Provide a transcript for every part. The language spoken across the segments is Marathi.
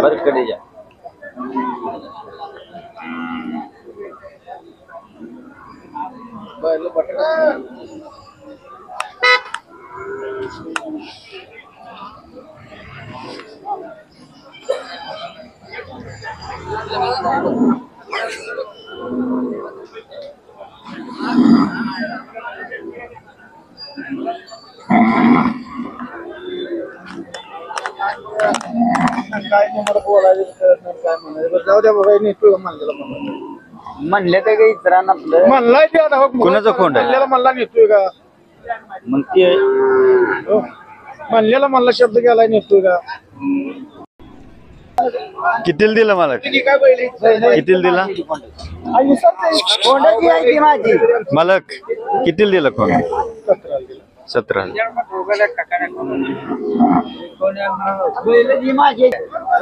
बरकडेजा काय तुम्हाला बोलायचं काय म्हणायचं जाऊ द्या बघा नेतो म्हणले काय काही इतरांना आपलं म्हणलाय ते आता कुणाचा खोंड आहे? म्हणलेला म्हणला नेतोय का मग ते म्हणलेला म्हणला शब्द गेलाय नेतोय का कितीला दिला मला कितीला दिला माझी मालक कितीला दिला कोण 17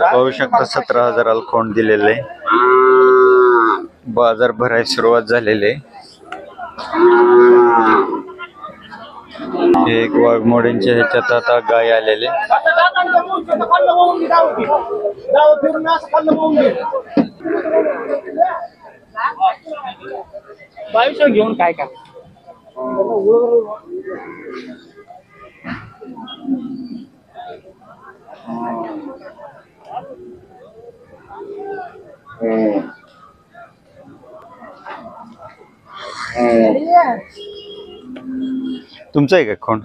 पाहू शकता 17,000 कोण दिलेले बाजार भरायला सुरुवात झालेली आहे. एक वाघमोड्यांच्या ह्याच्यात आता गाय आलेले घेऊन काय काय तुमचं आहे का कोण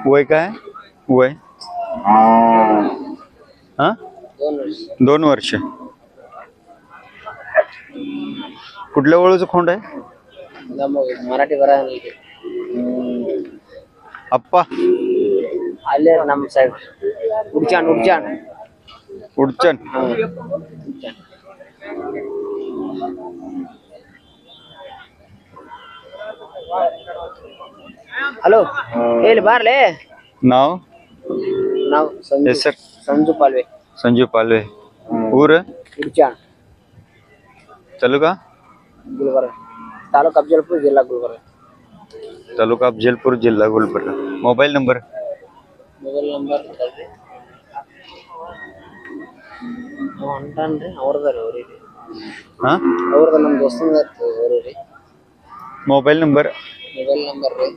वय काय वय हा 2 वर्ष कुठल्या वळूचं खोंड आहे मराठी बरा अप्पा आले नम साहेब उडचान उडचान उडचण हॅलो एल बारले नाव नाव सर संजू पालवे संजीव पालवे ऊर उडचान चालू का गुलबर्गा तालुका अफजलपूर जिल्हा गुलबर्गा तालुका अफजलपूर जिल्हा गुलबर्गा मोबाईल नंबर ಹಾ ಅವ್ರದ್ದು ನಮ್ಮ ದೋಸ್ತನ ರೀ ಮೊಬೈಲ್ ನಂಬರ್ ರೀ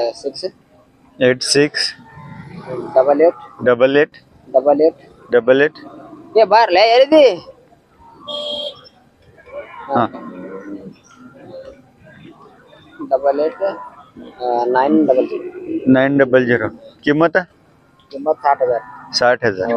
86 88 ಏ ಬಾರ್ಲೆ ಎಲ್ಲಿದಿ ಹಾ 88 900 किंमत 60,000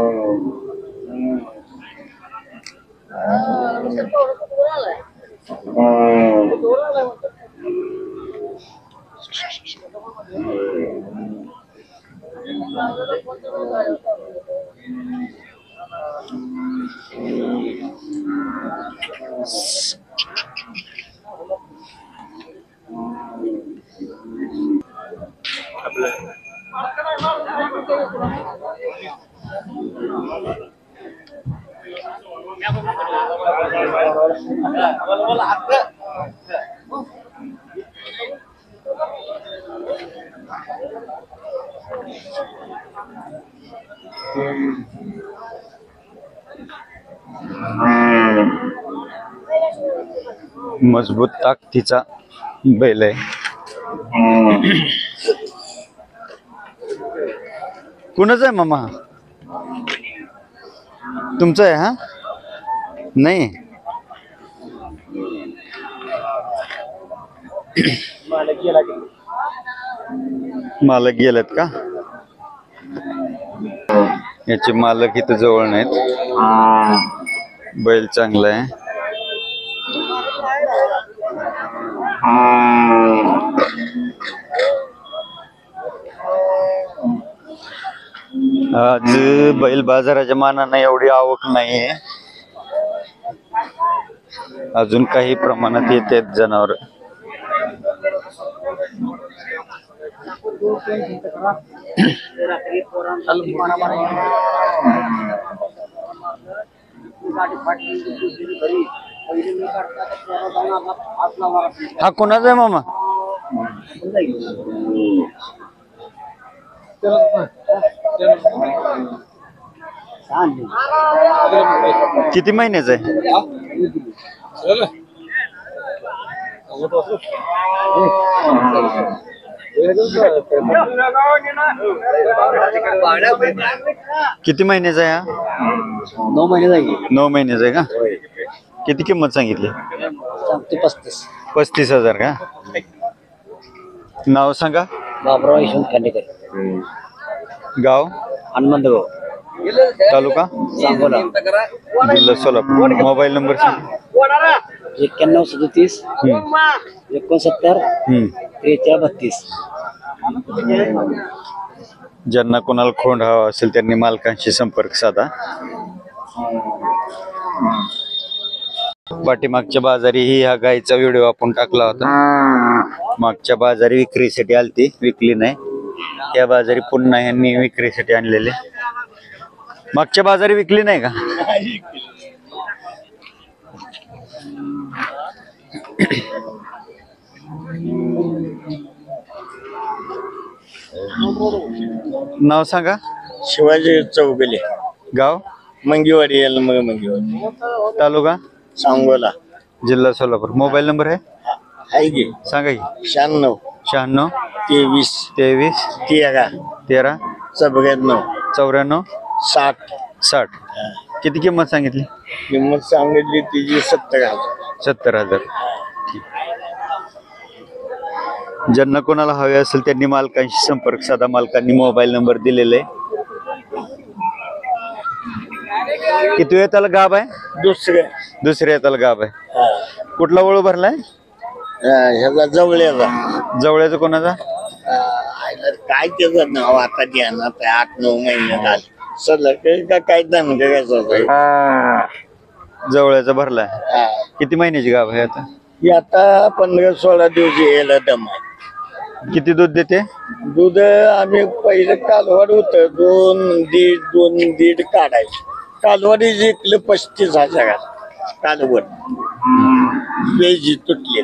मजबूत ताकदीचा बैल आहे. कुणाचा आहे मामा तुमचा आहे? हा नाही मालक गेलेत का? याचे मालक इथं जवळ नाहीत. बैल चांगला आहे. आज बैल बाजाराच्या मानाने एवढी आवक नाहीये. अजून काही प्रमाणात येतात जनावर. हा कोणाचा आहे मामा? किती महिन्याचा आहे? किती महिन्याचा आहे हा? 9 महिने जाईल. 9 महिन्याचा आहे का? किती किंमत सांगितली? 35. 35,000 का? नाव सांगा. बाबराव यशवंत खांडेकर, गाव? हनुमंतगाव, तालुका? सांगोला. जिल्हा सोलापूर. मोबाईल नंबर सांगा. 91 37 69 43 32. ज्यांना कोणाला खोंड हवा असेल त्यांनी मालकांशी संपर्क साधा. पाठीमागच्या बाजारी ही ह्या गायीचा व्हिडिओ आपण टाकला होता. मागच्या बाजारी विक्रीसाठी आलती, विकली नाही. या बाजारी पुन्हा यांनी विक्रीसाठी आणलेले. मागच्या बाजारी विकली नाही का? नाव सांगा. शिवाजी चौगले, गाव? मंगीवाडी याला मग मंगीवाडी, तालुका? सांगोला, जिल्हा सोलापूर. मोबाईल नंबर आहे आहे की सांगा की. 96 96 23 23 13 13 94 94 60. 60. किती किंमत सांगितली? किंमत सांगितली तिची 70,000. 70,000. ज्यांना कोणाला हवे असेल त्यांनी मालकांशी संपर्क साधा. मालकांनी मोबाईल नंबर दिलेला आहे. किती वेळ त्याला गाभ आहे? दुसऱ्या त्याला गाभ आहे. कुठला वळू भरलाय? ह्याचा जवळ्याचा. जवळ्याचं कोणाचा? काय त्याचं नाव आता ध्यानात 8-9 महिने झाले. सलग का काय दान करायचं. जवळ्याचा भरलाय. किती महिन्याची गाभ आहे आता? ही आता 15-16 दिवस यायला दम आहे. किती दूध देते? दूध आम्ही पहिलं कालवाड होत 2.5 काढायचं. कालवाडी जिंकलं 35,000 कालवड. पेजी तुटले.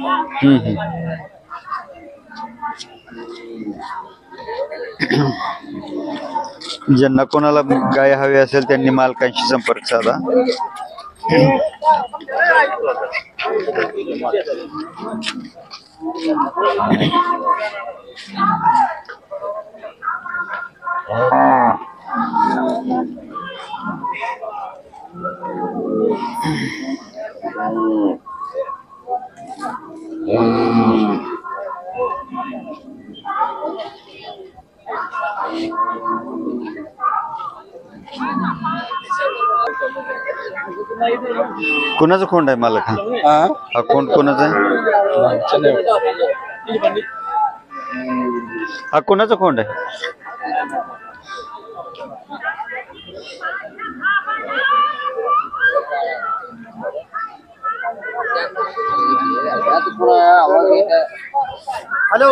ज्यांना कोणाला गाय हवी असेल त्यांनी मालकांशी संपर्क साधा. कोणाचा खोंड आहे मालक? हा खोंड कोणाचा आहे? हा कोणाचा खोंड आहे? हॅलो.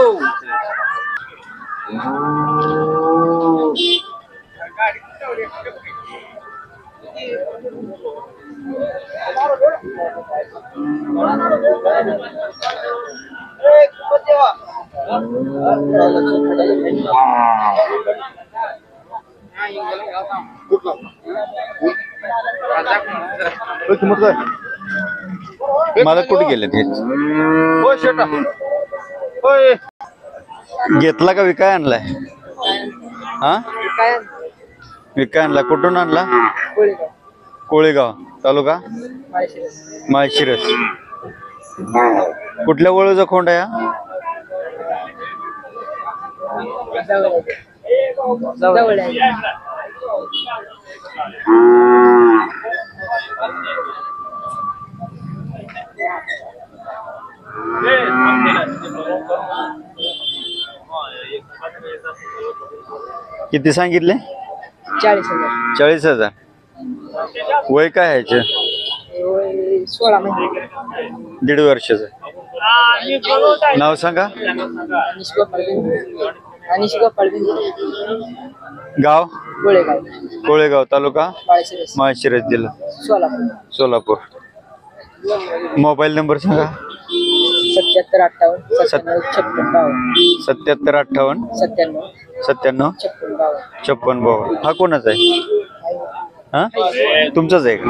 मला कुठे गेले ते? घेतला का विकाय आणलाय? हा विकाय आणला. कुठून आणला? कोळेगाव. तालुका? माळशिरस. कुठल्या वळूचा खोंड आहे हा? किती सांगितले? 40,000. 40,000. वय काय आहे याचं? 16 महिने. 1.5 वर्षाचं. नाव सांगा. आणि शिका पाळवी गाव गोळेगाव कोळेगाव तालुका माळशिरस माळशिरस जिल्हा सोलापूर सोलापूर. मोबाईल नंबर सांगा. 77 58 97 56 52 77 58 97 97 56 52 56 52. हा कोणाचा आहे? हा तुमचाच आहे का?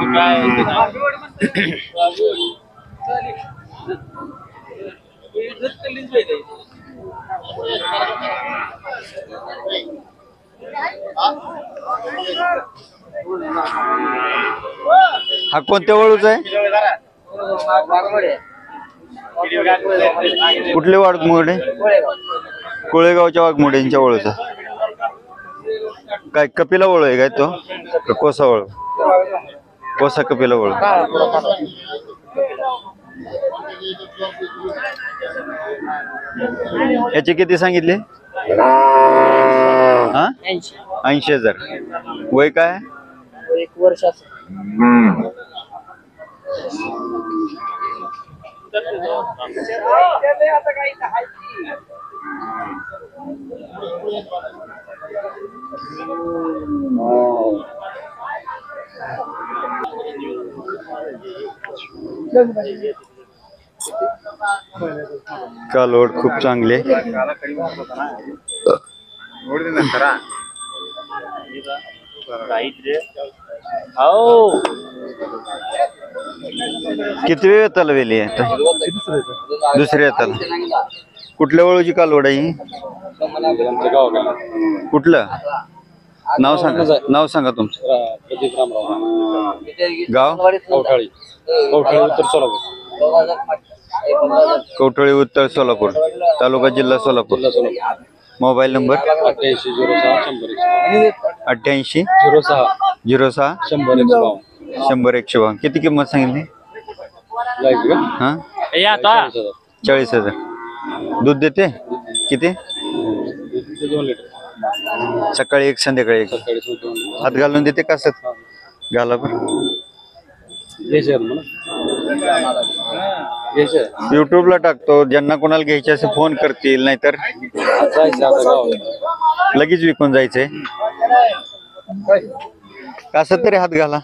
हा कोणत्या वळूचा आहे? कुठले वाघमोडे? कोळेगावच्या वाघमोड्यांच्या वळूचा. काय कपिला वळू आहे काय तो? का कोसा वळू? कोसा कपिला वळू. याचे किती सांगितले? हा 80,000. वय काय? 1 वर्षाचं. कालवड खूप चांगले. किती वेळ येताला वेली आहे? दुसऱ्या येताला. कुठल्या वळूची कालवड आहे ही? कुठलं नाव सांगा? नाव सांगा तुमचं. गाव कवठळी उत्तर सोलापूर तालुका जिल्हा सोलापूर. Mobile number 88 06 100 152. किती किंमत सांगितली? हा 40,000. दूध देते किती? 2 लिटर. सकाळी एक संध्याकाळी एक. हात घालून देते का? असत घाला बरं. युट्यूबला टाकतो, ज्यांना कोणाला घ्यायचे असे फोन करतील, नाहीतर लगेच विकून जायचंय. कसं तरी हात घाला.